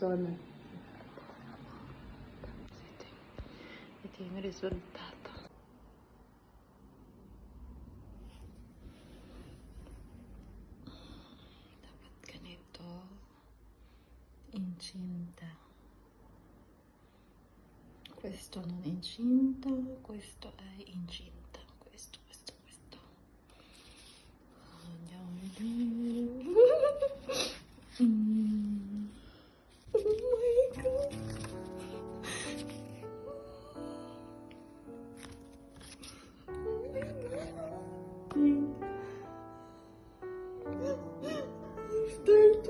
persona. Ito yung resultato. Dapat ganito. Incinta. Questo non incinta, questo è incinta. Questo. Andiamo a vedere. Oh my god. Start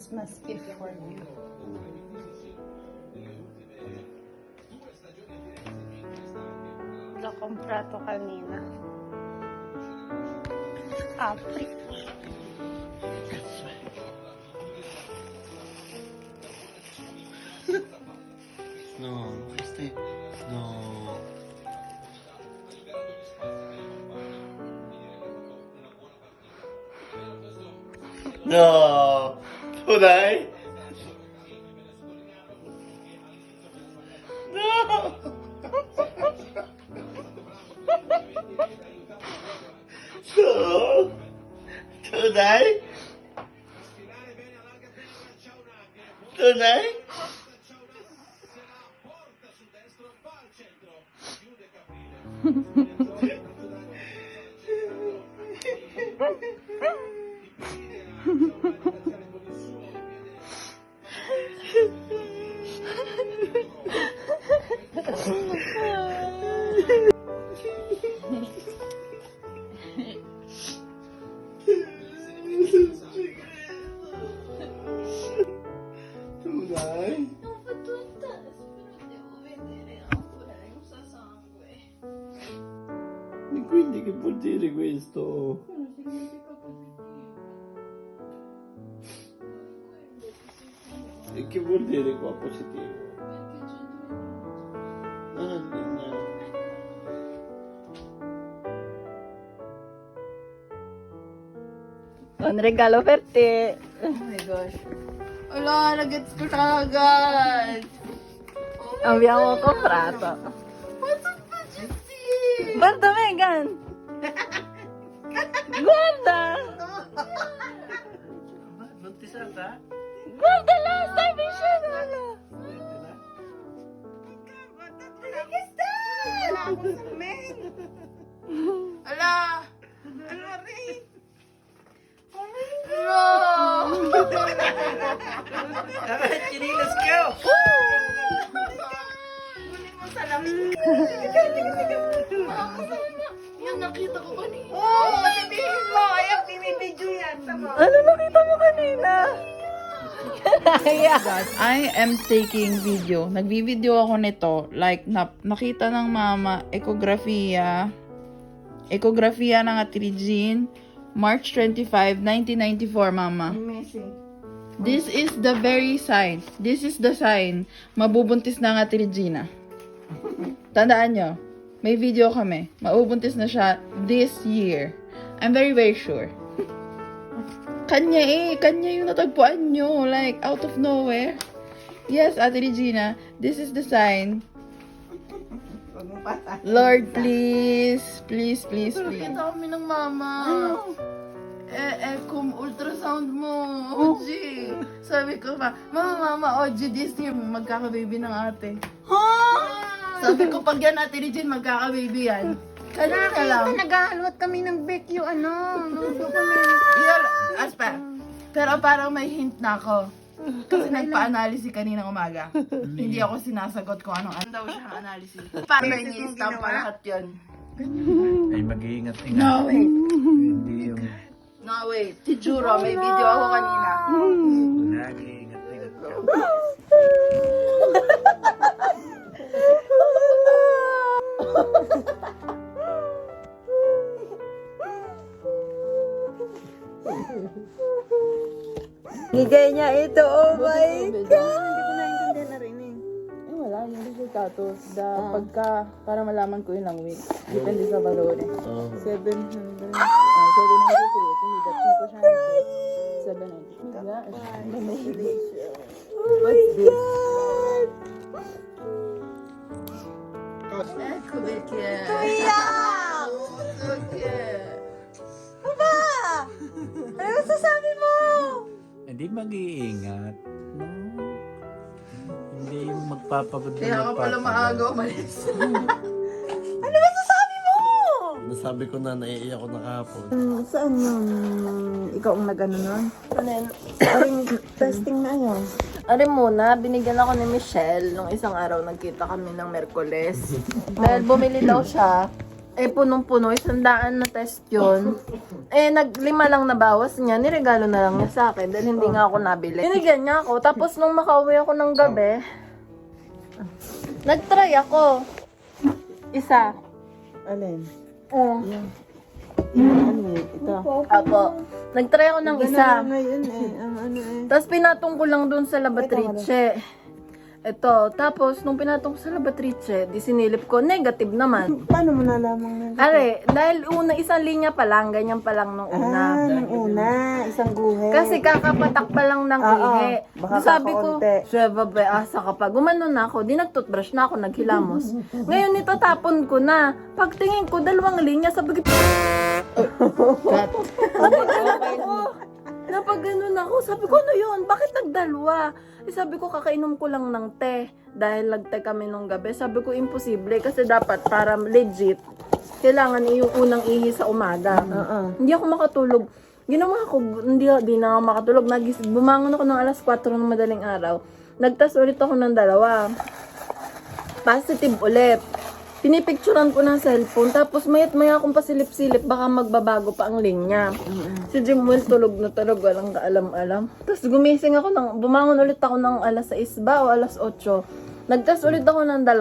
Christmas gift for you. Nakomprato kanina. Apri. No, queste... No. No! Dai! No! No! Dai! Dai! Tu dai? Ho fatto il test, però devo vedere ancora senza sangue. E quindi che vuol dire questo? Quello significa positivo. E che vuol dire qua positivo? Perché c'è 2 Ah, no. Un regalo per te. Oh my gosh. Wala, nag-gets ko agad. Abbiamo comprato. What's up, Majesty? Guarda, Megan. Guarda. Non ti salta? Guarda là, stai vicino. Che stai? Ala. Ano rin? No! Dapat chinilas ko! Kunin mo sa lamin. Yan, nakita ko kanina. Oo, sabihin mo. Ayaw, binibidyo yan. Tama. Ano nakita mo kanina? I am taking video. Nagbi-video ako nito. Like, nakita ng mama, ekografiya ng Ate Regine, March 25, 1994, mama. Amazing. This is the very sign. This is the sign. Mabubuntis na ang Ate Regina. Tandaan nyo, may video kami. Mabubuntis na siya this year. I'm very, very sure. Kanya yung natagpuan nyo. Like, out of nowhere. Yes, Ate Regina, this is the sign. Huwag mo pata. Lord, please. Please. Kita kami ng mama. Kung ultrasound mo, OG. Sabi ko pa, mama, OG, this year, magkaka-baby ng ate. Sabi ko, pag yan, Ate Regine, magkaka-baby yan. Kanina lang. Nag-aalwat kami ng Bekyo, ng document. Pero parang may hint na ako. Kasi nagpa-analysis kaninang umaga. Hindi ako sinasagot kung anong daw siya analysis. Paano i-stamp pa lahat yun? Ay, mag-iingat-ingat. No, wait. Hindi yung... No, wait. Tijuro, may video ako kanina. Nag-iingat-ingat ka. Ngigay niya ito, oh my God! Hindi ko naiintindihan na rin eh. Eh, wala. Yung resultados. Pagka, para malaman ko ilang weeks. Depende sa valor eh. 700. 700. Kumidat ko siya. 700. Oh my God! Kuya! Baba! Ano masasabi mo? Hindi mag-iingat. No. Hindi yung magpapagod. Kaya ka pala maaga umalis. Ano masasabi mo? Nasabi ko na naiiyak ko na kahapon. Saan yung ikaw ang nag-ano nun? Ano yun? Aring testing na yun. Ari muna, binigyan ako ni Michelle nung isang araw nagkita kami ng Merkules. Dahil bumili daw siya, eh punong-puno, 100 na test yun. Eh naglima lang nabawas niya, niregalo na lang niya sa akin dahil hindi nga ako nabili. Binigyan niya ako, tapos nung makauwi ako ng gabi, nagtry ako. Isa. Alin? Mm. Ito. Apo. Nagtry ako ng isa. Ngayon eh. Ang ano eh. Tapos pinatong ko lang dun sa labatrice. Ito. Tapos, nung pinatong ko sa labatrice, di sinilip ko, negative naman. Paano mo nalamang na? Are, dahil isang linya pa lang, ganyan pa lang nung una. Nang una. Isang guhe. Kasi kakapatak pa lang ng Oo, ihi. baka Sabi ko, kakaunti. Sheba, asa ka pa. Gumano na ako, di nag-toothbrush na ako, naghilamos. Ngayon ito tapon ko na. Pagtingin ko, 2 linya, sabi ko, napag ganun ako, sabi ko, ano yun? Bakit nagdalwa? Eh, sabi ko, kakainom ko lang ng te. Dahil nagte kami nung gabi. Sabi ko, imposible. Kasi dapat, para legit, kailangan yung unang ihi sa umaga. Hindi ako makatulog. Ginawa ko, hindi na ako makatulog. Bumangon ako ng alas 4 ng madaling araw. Nagtas ulit ako ng 2. Positive ulit. Pinipicturan ko ng cellphone, tapos mayat-maya akong pasilip-silip, baka magbabago pa ang linya. Si Jimwell tulog na tulog, walang kaalam-alam. Tapos gumising ako, bumangon ulit ako ng alas 6 ba o alas 8. Nagtest ulit ako ng 2.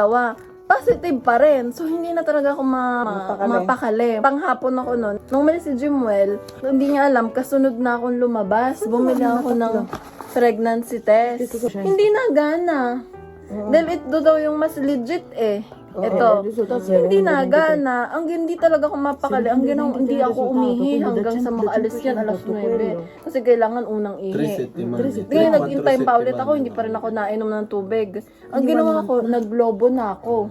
Positive pa rin. So, hindi na talaga ako mapakali. Panghapon ako nun. Nung umalis si Jimwell, hindi niya alam, kasunod na akong lumabas. Bumili ako ng pregnancy test. Hindi na gana. Dahil ito daw yung mas legit eh. Ito, hindi na gana. Ang hindi talaga ako mapakali. Ang ginawa, hindi ako umihi hanggang sa makaalis yan, alas 9. Kasi kailangan unang ihi. Ngayon, nag-in-time pa ulit ako, hindi pa rin ako nainom ng tubig. Ang ginawa ko, naglobo na ako.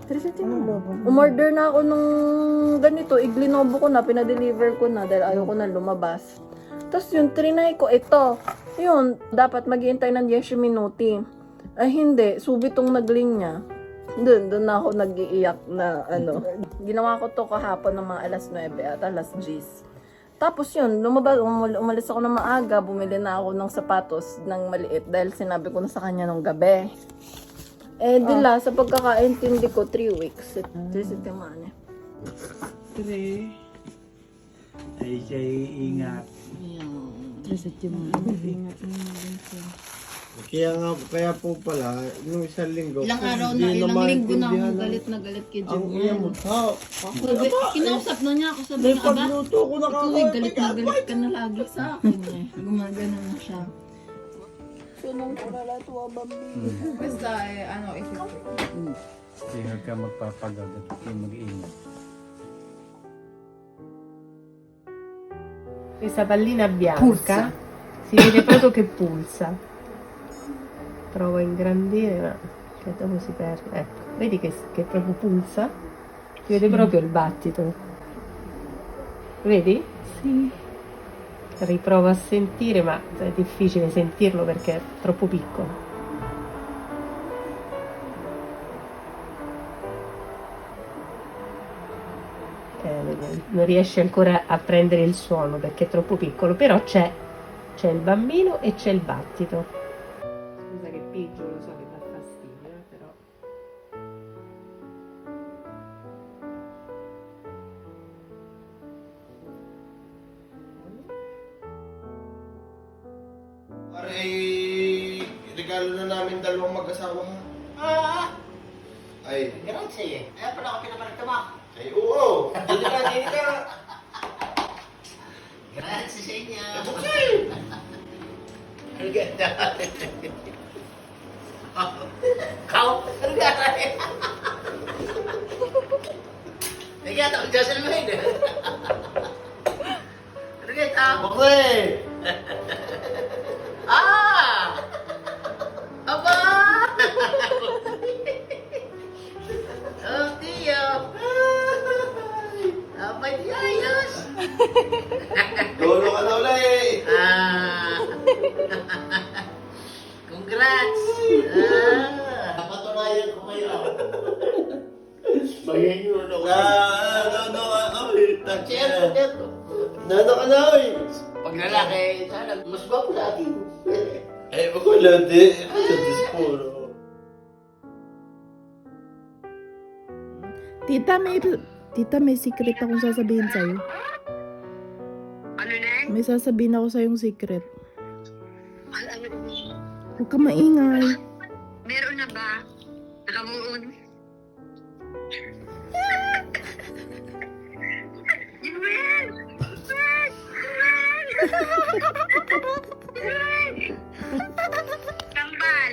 Umorder na ako nung ganito, iglinobo ko na, pinadeliver ko na dahil ayaw ko na lumabas. Tapos yun, trinay ko, ito. Yun, dapat mag-iintay ng 10 minuti. Ay hindi, subitong naglinya. Doon na ako nag-iiyak na ano. Ginawa ko to kahapon ng mga alas 9 at alas 10. Tapos yun, umalis ako ng maaga, bumili na ako ng sapatos ng maliit dahil sinabi ko na sa kanya nung gabi. Eh, dila, sa pagkakaintindi ko, 3 weeks. Ito man eh. 3. Ay siya iingat. Kaya po pala, nung isang linggo. Ilang araw na, ilang linggo na ako galit na galit kay Ang Jimwell. iya mo. Kinausap na niya ako, sabi niya, aba, Pagluto ko na ikaw ay galit na galit ka na lagi sa akin eh. Gumagana na siya. Basta, ano, isip. Hindi ka magpapagod at mag-iingat. Questa pallina bianca si vede proprio che pulsa. Provo a ingrandire, ma che dopo si perde. Ecco, vedi che proprio pulsa? Si vede proprio il battito. Vedi? Sì. Riprovo a sentire, ma è difficile sentirlo perché è troppo piccolo. Vedi, non riesce ancora a prendere il suono perché è troppo piccolo, però c'è il bambino e c'è il battito. Scusa che pigio, lo so che dà fastidio, però. Pare, regalo na namin dalawang mag-asawa ha. Ay. Grazie. Kaya pala ako pinaparito mo. Ay, oo. Dili ka. Grazie sa inyo. Okay. Kau, ano ka? Nagkata ko dyan sa lumahin. Ano ka ito? Okay! Ah! Aba! Oh, Tio! Abay, di ayos! Lolo ka na ulit! Ah! Congrats! Napatunayan ko kayo. Bayan nyo, ano ka? Cheers, cheers! Nano ka na, oy! Pag lalaki, sana mas gwapo sa atin. Eh, wala di. Sa dispuro. Tita, may secret akong sasabihin sa'yo. Ano na? May sasabihin ako sa'yong secret. Ano? Huwag ka maingay. Meron na ba? Nakamuon? Juel! Kambal!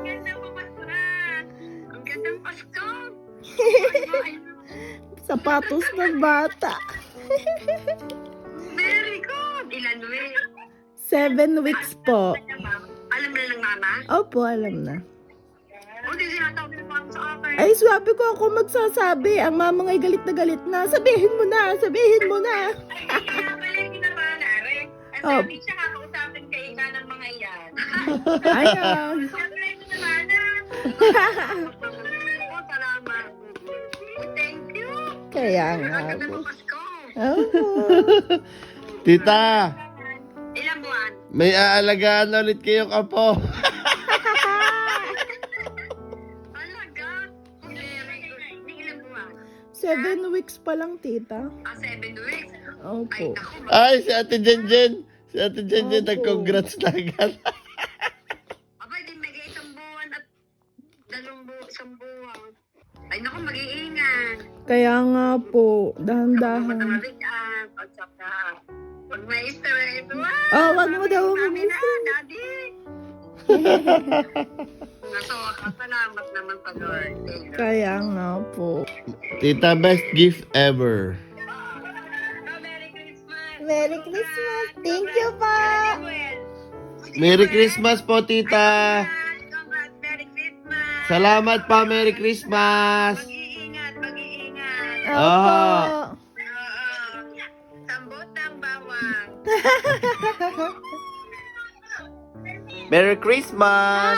Gandang pamasra! Ang gandang Pasko! Sapatos ng bata. Very good! Ilan week? 7 weeks po. Alam na ng mama? Opo, alam na. O, di sinatawag mo pa sa akin. Ay, swabe ko ako magsasabi. Ang mama nga'y galit na. Sabihin mo na, sabihin mo na. Ay, kaya pala yung ginawa na, Re. Ang Oh. sabi siya, kakausapin kayo ka ng mga yan. Ayan. Siyempre, ito naman na. Oh, salamat. Oh, thank you. Kaya nga Ang ganda po. ng Pasko. Opo. Tita, Ilang buwan? may aalagaan ulit kayong apo. Alaga. Very good. Hindi ilang buwan? 7 weeks pa lang, tita. 7 weeks. Ay, Opo. naku. Ay, si Ate Jenjen. Si Ate Jenjen, Opo. nag-congrats na agad. Abay, di may isang buwan at isang buwan. Ay, naku, mag-iingat. Kaya nga po, dahan-dahan. Matamabigan. At saka, pag may stress, Oh, wag mo daw Mami na, mag-isip. daddy. Natawa ka, salamat naman sa Lord. Kaya nga po. Tita, best gift ever. Merry Christmas. Merry Christmas. Thank you pa. Merry Christmas po, Tita. Congrats, Merry Christmas. Salamat pa, Merry Christmas. Mag-iingat, mag-iingat. Opo. Ah. Sambot ng bawang. Merry Christmas.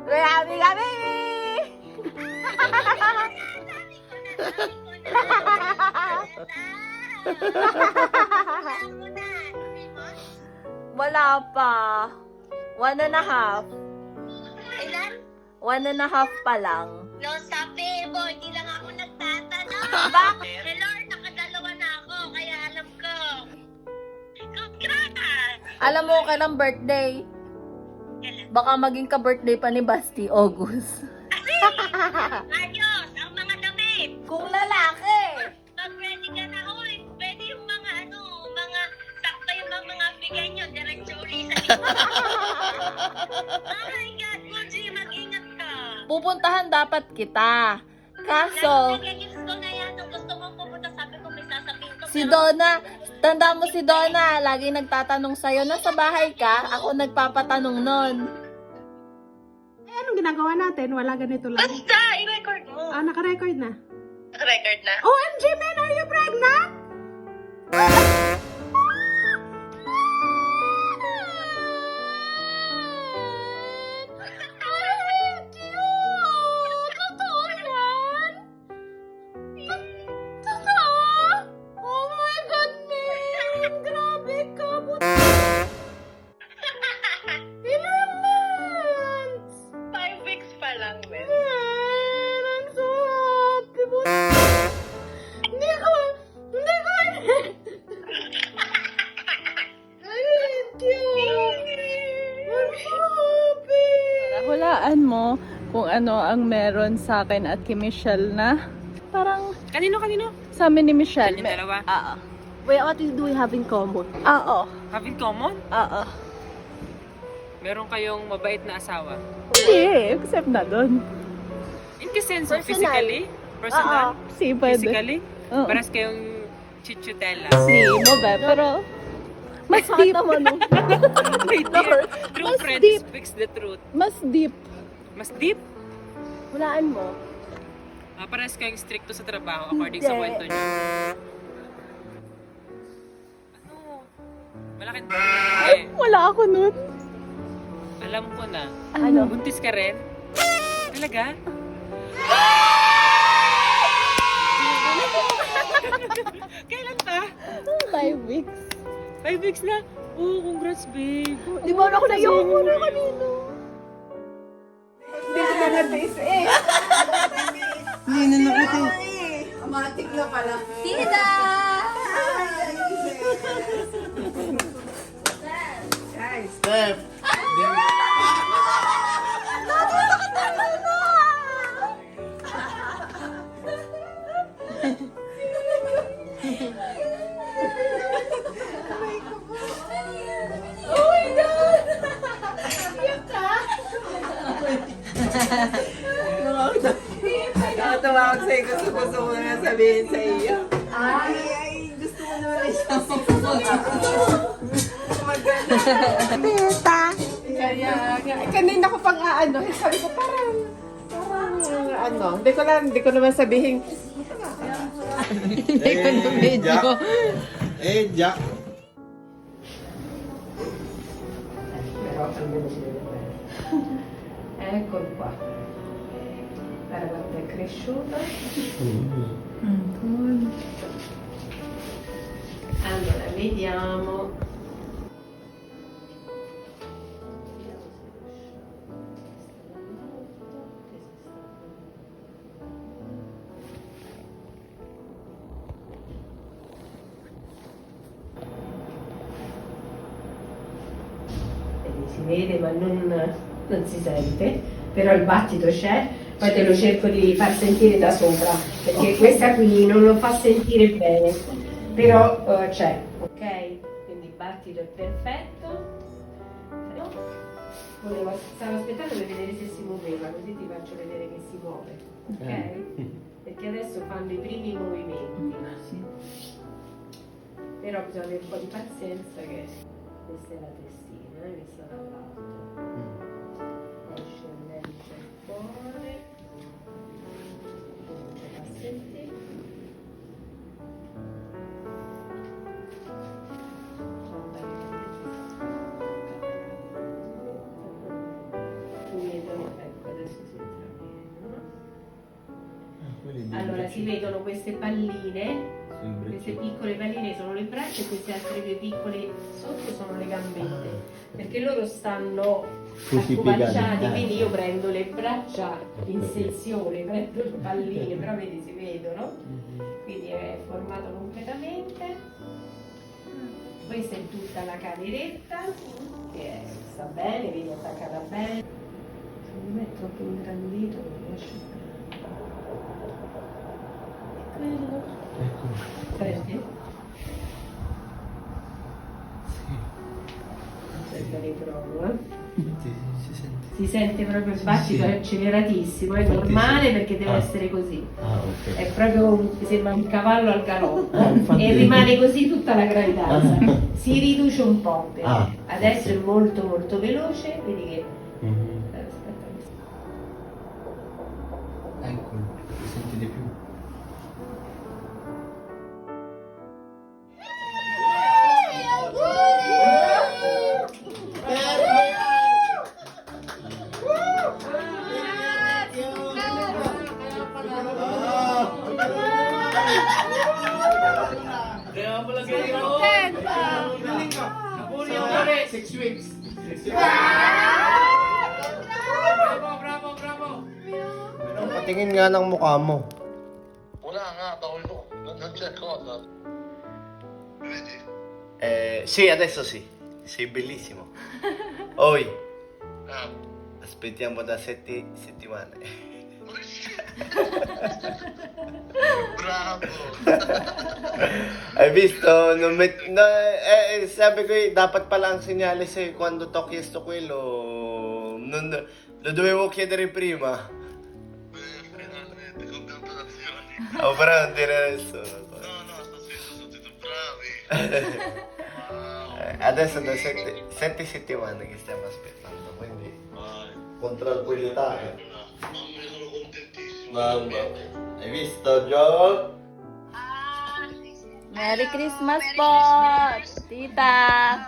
Grabe kami. Wala pa. 1.5. Ilan? 1.5 pa lang. No, sabi mo, hindi lang ako nagtatanong. Bakit? Lord, nakadalawa na ako, kaya alam ko. Congrats! Alam mo kailang birthday? Baka maging ka-birthday pa ni Basti, August. Ayos, ang mga damit. Kung lalaki. Pag-ready ka na, uy, pwede yung mga mga sakto yung mga bigay nyo, direct-uri sa likod. Oh my God, Moji, mag-ingat ka. Pupuntahan dapat kita. Kaso, Nag-gifts ko na yan, nung gusto mong pupunta, sabi ko may sasabihin ko. si Donna, tanda mo si Donna, lagi nagtatanong sa'yo, nasa bahay ka? Ako nagpapatanong nun. Anong ginagawa natin? Wala ganito lang. Basta, i-record mo. Ah, naka-record na. Record na. OMG, man! Are you pregnant? Oh my God, man! Grabe ka! Ilang months? 5 weeks pa lang, men. Man, I'm so happy. Hindi ko. Thank you. I'm so happy. Hulaan mo kung ano ang meron sa akin at kay Michelle na Parang Kanino? sa amin ni Michelle. Yung dalawa? Oo. Wait, what do we have in common? Oo. Have in common? Oo. Meron kayong mabait na asawa? Hindi, except na doon. In the sense of Personal. physically? Personal? Si pwede. Physically? Oo. Paras kayong chichutella. Si Mobe, pero mas Sakit deep. naman nung My dear, true Mas friend deep. speaks the truth. Mas deep. Mas deep? hulaan mo. Paras kayong stricto sa trabaho according sa Hindi. kwento niyo. Ano? Malaki eh. Wala ako nun. Alam ko na. Ano? Buntis ka rin? Talaga? Kailan pa? 5 weeks. 5 weeks na? Oh, congrats, babe. Di ba ako na yung muna kanino? Hindi ko na na-taste eh. Hindi na nakita. Amatik na pala. Tita! Steph! Nakatawag sa'yo kasi gusto ko na sabihin sa iyo. Ay, gusto ko naman siya. Kanina ko pang aano, sabi ko parang ano, hindi ko naman sabihin. Hindi ko na video. Jack. Eccolo qua. Guarda quanto è cresciuto. Allora, vediamo. Vedi, si vede ma non si sente, però il battito c'è, poi te lo cerco di far sentire da sopra, perché questa qui non lo fa sentire bene, però c'è, ok? Quindi il battito è perfetto. Stavo aspettando per vedere se si muoveva, così ti faccio vedere che si muove, ok? Perché adesso fanno i primi movimenti. Però bisogna avere un po' di pazienza che questa è la testina, questa dall'alto. Poi scendente fuori. Comincia a sentire. Ecco, adesso si intravedono. Allora si vedono queste palline. Queste piccole palline sono le braccia e queste altre due piccole sotto sono le gambette, perché loro stanno accovacciati, quindi io prendo le braccia in sezione, prendo le palline, però vedi si vedono, quindi è formato completamente. Questa è tutta la cameretta, sta bene, vedi attaccata bene. Secondo me è troppo ingrandito, non riesce a... Quello. Senti? Aspetta, riprovo, Si sente proprio il battito, è acceleratissimo, è normale perché deve essere così. Ok. È proprio, sembra un cavallo al galoppo e rimane così tutta la gravidanza. Si riduce un po', però. Adesso è molto molto veloce, vedi che... Aspetta. Ecco, si sente di più. Kaya pala ganyan ako. Galing ka. Napuri ako ulit. 6 weeks. Bravo. Patingin nga ng mukha mo. Wala nga, bawal mo. Non c'è cosa. Vedi? Sì, adesso sì. Sei bellissimo. Oi, Ah, aspettiamo da 7 settimane. ma Bravo. Hai visto? Non sabi ko dapat pala ang segnale sa'yo quando t'ho chiesto quello. Lo dovevo chiedere prima. Finalmente, congratulazioni. Oh, però non dire nessuno. No, sto zitto, bravi. Adesso da 7 settimane che stiamo aspettando, quindi con tranquillità. Mamma, io sono contentissimo. Mamma, hai visto John? Merry Christmas po, tita.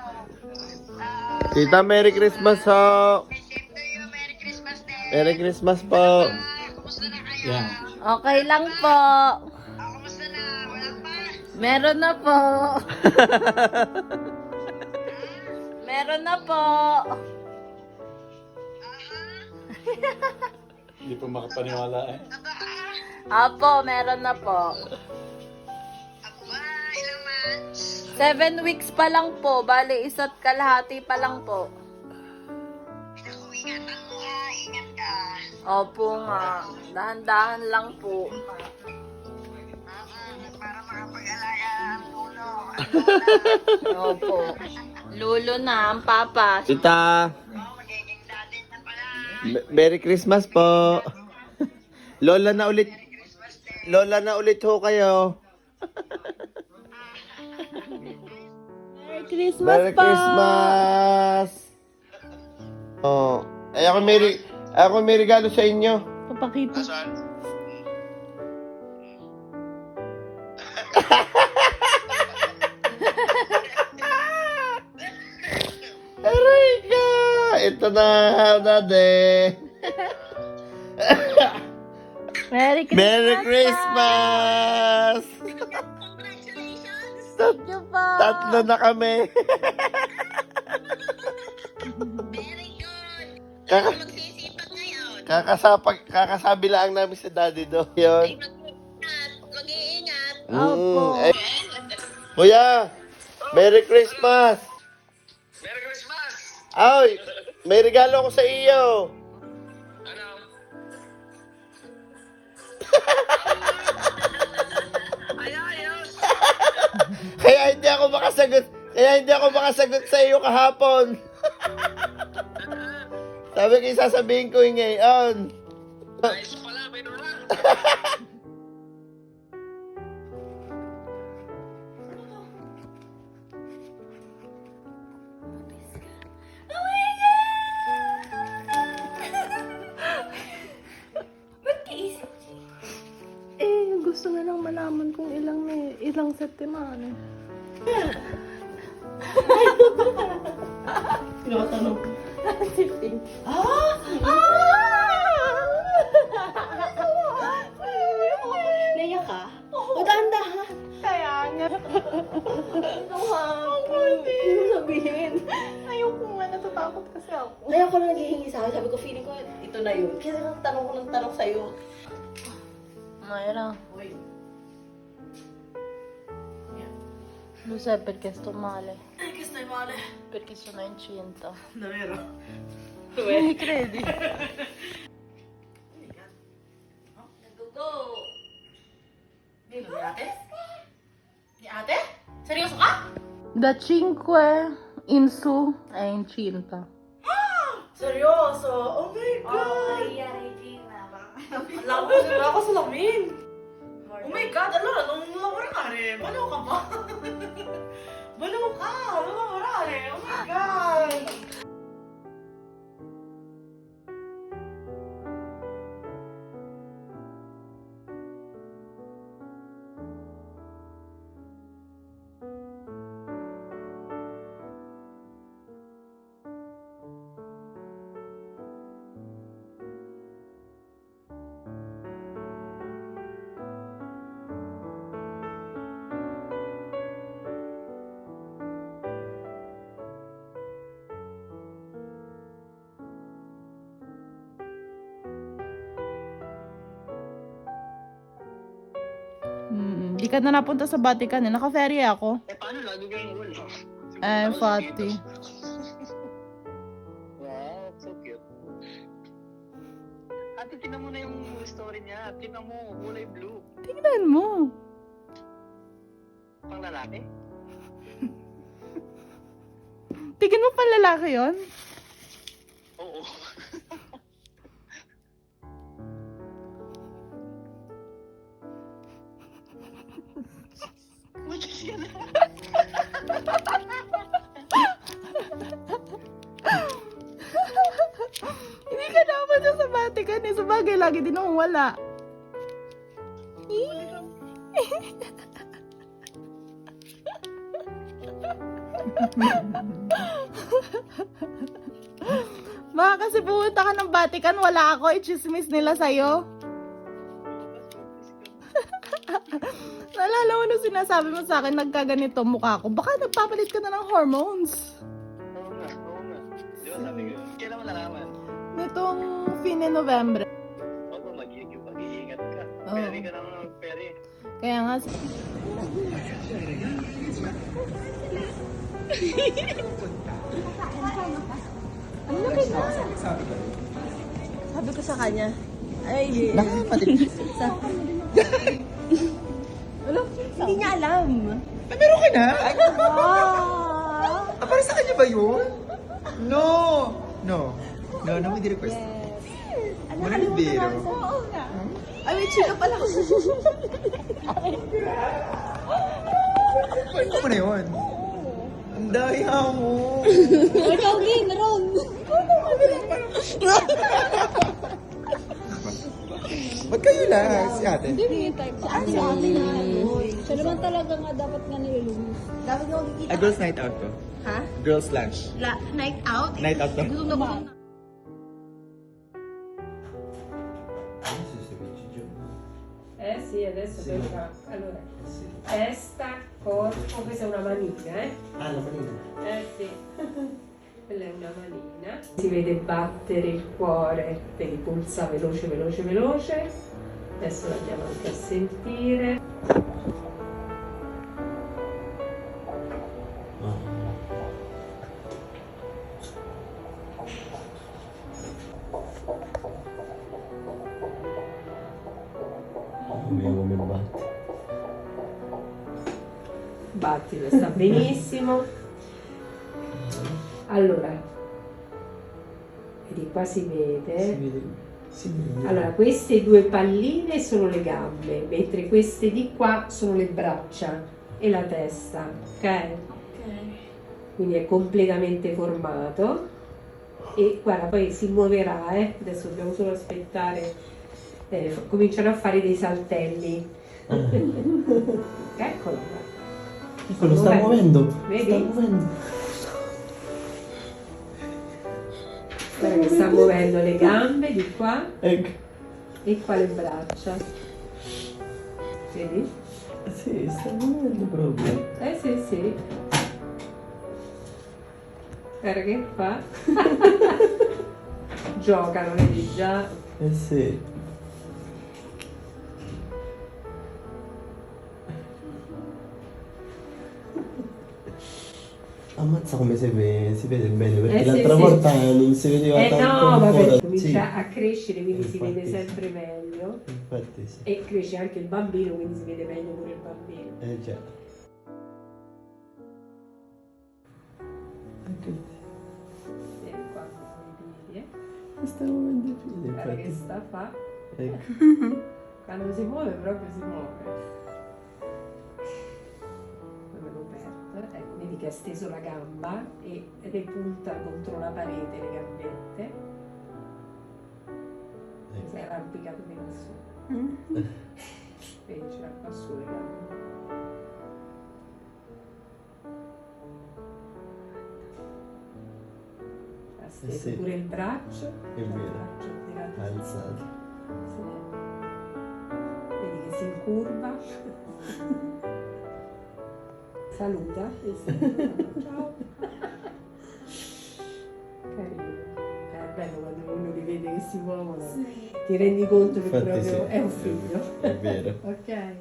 Tita, Merry Christmas ho! Merry Christmas din. Merry Christmas po! Kumusta na kayo? Okay lang po. Kumusta na? Wala pa? Meron na po. Meron na po. Hindi pa makapaniwala eh. Apo, meron na po. Aba, ilang months? 7 weeks pa lang po. Bali, 1.5 pa lang po. Pinakuingatan mo ha. Ingat ka. Opo nga. Dahan-dahan lang po. Para makapag-alaga ang ulo. Opo. Lulo na ang papa. Tita, Magiging daddy na pala. Merry Christmas po! Lola na ulit ho kayo. Merry Christmas Merry po. Christmas! Oh, ay ako may regalo sa inyo. Papakita. Saan? Aray ka! Ito na, Dade. Merry Christmas. Merry Christmas! Congratulations! Thank you po. Tatlo na kami. Very good. Kaka Magsisipag ngayon. kakasabi lang namin sa daddy do. Yun. Mag-iingat. Opo. Eh, Kuya, Merry Christmas! Merry Christmas! Ay, may regalo ako sa iyo. Ano? Ayos! Kaya hindi ako makasagot sa iyo kahapon. Sabi ko sasabihin ko ngayon. Ayos pala, mayroon na. Gusto na lang malaman kung ilang settimana. Tinatanong. Naiyak ka? O dahan-dahan. Kaya nga. Ito nga. Ano sabihin? Ayoko nga, natatakot kasi ako. Kaya ko na naghihingi sa akin. Sabi ko, feeling ko ito na yun. Kaya nang tanong ko ng tanong sa'yo. Mayra. Lo sai perché sto male? Perché stai male? Perché sono incinta. Davvero? Dove? Mi credi? Go! Di ate? Di ate? Seryoso ka? Da 5 in su è incinta. Seryoso? Oh my God! Maria Regina. Lakas na ako sa lamin. Oh my God, ano? Anong lamarare? Balo ka ba? Balo ka! Anong lamarare? Oh my God! Di ka na napunta sa Vatican eh. Naka-ferry ako. Eh, paano lagi kayong wala? Fati. Wow, so cute. Ate, tingnan mo na yung story niya. Tingnan mo, kulay blue. Tingnan mo. Pang lalaki? Tingin mo pa lalaki yon? Oo. Magkis ka na. Hindi ka naman sa Vatican eh. Sa bagay, lagi din akong wala. Baka kasi pumunta ka ng Vatican, wala ako, i-chismis nila sa'yo. Naalala mo nung sinasabi mo sa akin, nagkaganito mukha ko. Baka nagpapalit ka na ng hormones. Oo nga, oo nga. Di ba sabi ko yun? Kailan mo nalaman? Nitong fine November. Oo, mag-iingat ka. Oo. Peri ka naman ng peri. Kaya nga, Sabi ko sa kanya, ay, hindi niya alam. Meron ka na? Para sa kanya ba yun? No! No, hindi request. Wala ni Biro. Oo nga. Ay, may chika pala ako. Kwento mo na yun. Ang daya mo. Ikaw din, Ron. Ba't kayo lang si ate? Si ate na siya naman talaga nga dapat nga nilulungis. Dapat nga magkikita. A girls night out to. Ha? Girls lunch. Night out? Night out to. Gusto na gusto na. Eh sì, adesso tocca. Allora, testa, corpo, questa è una manina, eh? Ah, la manina. Eh sì. Quella è una manina. Si vede battere il cuore, vedi, pulsa veloce, veloce, veloce. Adesso l'andiamo anche a sentire. Battito, sta benissimo. Allora, vedi qua si vede. Allora, queste due palline sono le gambe, mentre queste di qua sono le braccia e la testa, ok? Quindi è completamente formato e guarda, poi si muoverà, adesso dobbiamo solo aspettare, cominciano a fare dei saltelli. Eccolo qua. Ecco, lo sta muovendo. Vedi? Sta muovendo. Guarda che sta muovendo le gambe di qua Ecco. e qua le braccia. Vedi? Sì, sta muovendo proprio. Sì, sì. Guarda che fa. Giocano, vedi già. Eh sì. Ammazza come si vede bene, perché Sì, l'altra sì. volta non si vedeva tanto No, ancora. vabbè, comincia Sì. a crescere, quindi si Infatti vede sì. sempre meglio. Infatti sì. E cresce anche il bambino, quindi si vede meglio pure il bambino. Già. Ecco. Vieni qua, i piedi, Sta muovendo i piedi, Guarda che infatti. sta fa. Ecco. Quando si muove proprio si muove. Come Roberto, ecco, vedi che ha steso la gamba e le punta contro la parete le gambette. Si è arrampicato fino a su. Vedi, ce l'ha qua su le gambe. Ha steso sì. pure il braccio. È vero. Il braccio tirato. Alzato. Sì. Vedi che si incurva. Saluta. Ciao. Carino. È bello quando uno li vede che si muovono. Ti rendi conto che Infatti proprio sì. è un figlio. È vero. Ok.